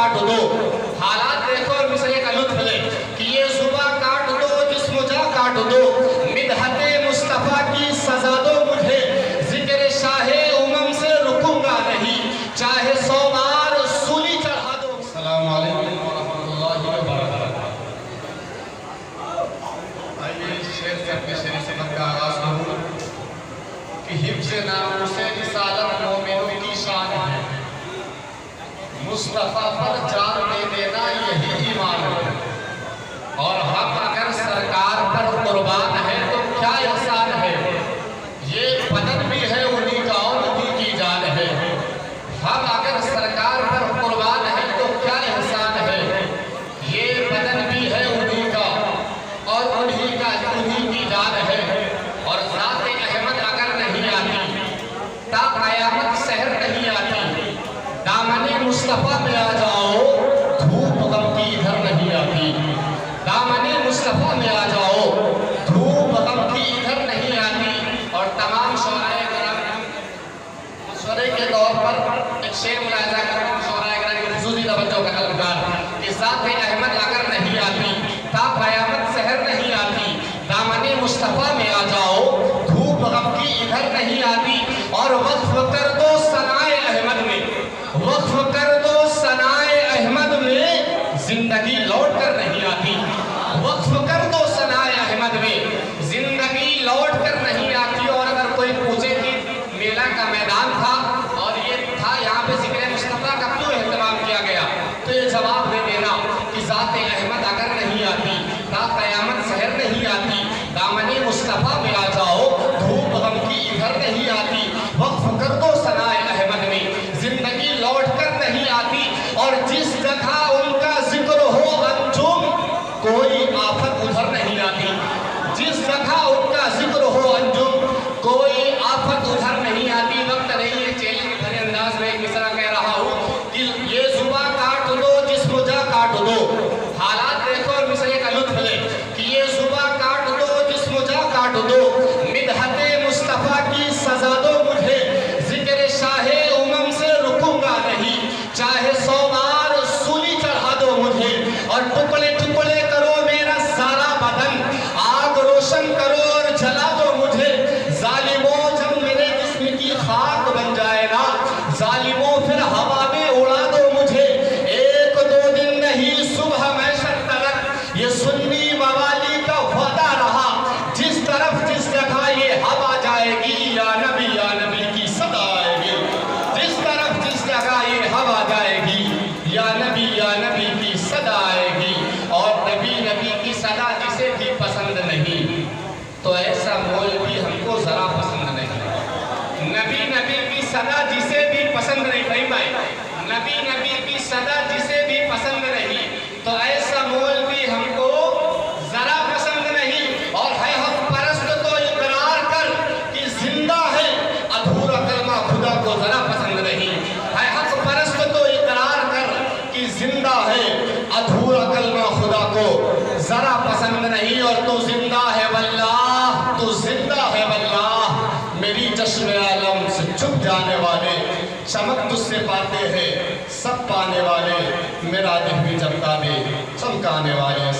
کاٹ دو. حالات دیکھو اور مصرے کا لطف لے کہ یہ صبح کاٹ دو جسم جا کاٹ دو. مدحت مصطفیٰ کی سزا دو مجھے, ذکر شاہ امم سے رکوں گا نہیں, چاہے 100 بار سولی چڑھا دو. السلام علیکم ورحمۃ اللہ وبرکاتہ. آئیے شعر سے اپنے شعری سبق کا آغاز کروں کہ حفظ ناموس رسالت مومنوں کی شان ہے, مصطفیٰ پر جان دے دینا یہی ایمان ہے, اور ہم اگر سرکار پر قربان ہے تو کیا احسان ہے, یہ بدن بھی ہے انہی کا اور انہی کی جان ہے. ہم اگر سرکار پر قربان ہے تو کیا احسان ہے, یہ بدن بھی ہے انہی کا اور انہی کی جان ہے. اور ذات احمد اگر نہیں آتی تا قیامت سحر نہیں آتی, دامن مصطفیٰ میں آ جاؤ دھوپ غم کی ادھر نہیں آتی. دامن مصطفیٰ میں آ جاؤ دھوپ غم کی ادھر نہیں آتی. اور تمام شعراء کرام مشورے کے طور پر ایک شعر ملاحظہ کروں, شعراء کرام کی خصوصی توجہ کا طلبگار, کہ ذات احمد اگر نہیں آتی تا قیامت سحر نہیں آتی, دامن مصطفیٰ میں آ جاؤ دھوپ غم کی ادھر نہیں آتی. اور وقف کر دو ثنائے احمد میں, وقف کر دو ثنائے احمد میں, زندگی لوٹ کر نہیں آتی. وقف کر دو ثنائے احمد میں, زندگی لوٹ کر نہیں آتی. اور اگر کوئی پوچھے کہ میلہ کا میدان تھا اور یہ تھا یہاں پہ ذکر مصطفیٰ کا کیوں اہتمام کیا گیا, تو یہ جواب دے دینا کہ ذات احمد اگر نہیں آتی تا قیامت سحر نہیں آتی, دامن مصطفیٰ میں آ جاؤ دھوپ غم کی ادھر نہیں آتی. وقف کر دو ثنائے احمد میں, زندگی لوٹ کر نہیں آتی. اور جس جگہ ان کا ذکر ہو انجم کوئی آفت ادھر نہیں آتی. جس جگہ ان کا ذکر ہو انجم کوئی آفت ادھر نہیں آتی. وقت نہیں ہے چیلے کے بھرے انداز میں ایک مصرع کہہ رہا ہوں کہ یہ صبح کاٹ دو جسم جا کاٹ دو. حالات دیکھو اور مصرے کا لطف لے کہ یہ صبح کاٹ دو جسم جا کاٹ دو. مدحت مصطفیٰ کی سزا دو مجھے, ذکر شاہ امم سے رکوں گا نہیں, چاہے 100 بار سولی چڑھا دو مجھے. اور ٹکڑے ٹکڑے کرو میرا سارا بدن, آگ روشن کرو اور جلا دو مجھے. ظالموں جب میرے جسم کی خاک بن جائے نا, ظالموں پھر ہوا میں اڑا دو مجھے. 1-2 دن نہیں صبح محشر تلک یہ سنی موالی کا وعدہ رہا, جس طرف جس جگہ یہ ہوا جائے گی یا نبی کی صدا آئے گی. جس طرف جس جگہ یہ ہوا جائے گی یا نبی کی صدا آئے گی. اور نبی کی صدا جسے بھی پسند نہیں تو ایسا مولوی ہم کو ذرا پسند نہیں. نبی کی صدا جسے بھی پسند نہیں, بھائی نبی کی صدا جسے بھی پسند نہیں تو ایسا مولوی ہم کو ذرا پسند نہیں. اور ہے حق پرست تو اقرار کر کہ زندہ ہے, ادھورا کلمہ خدا کو ذرا پسند نہیں. ہے حق پرست تو اقرار کر کہ زندہ ہے, ادھورا کلمہ خدا کو ذرا پسند نہیں. اور تو زندہ ہے واللہ, تو زندہ ہے واللہ, میری چشم عالم سے چھپ جانے والے, چمک تجھ سے پاتے ہیں سب پانے والے, میرا دل بھی جمتا دے چمکانے والے.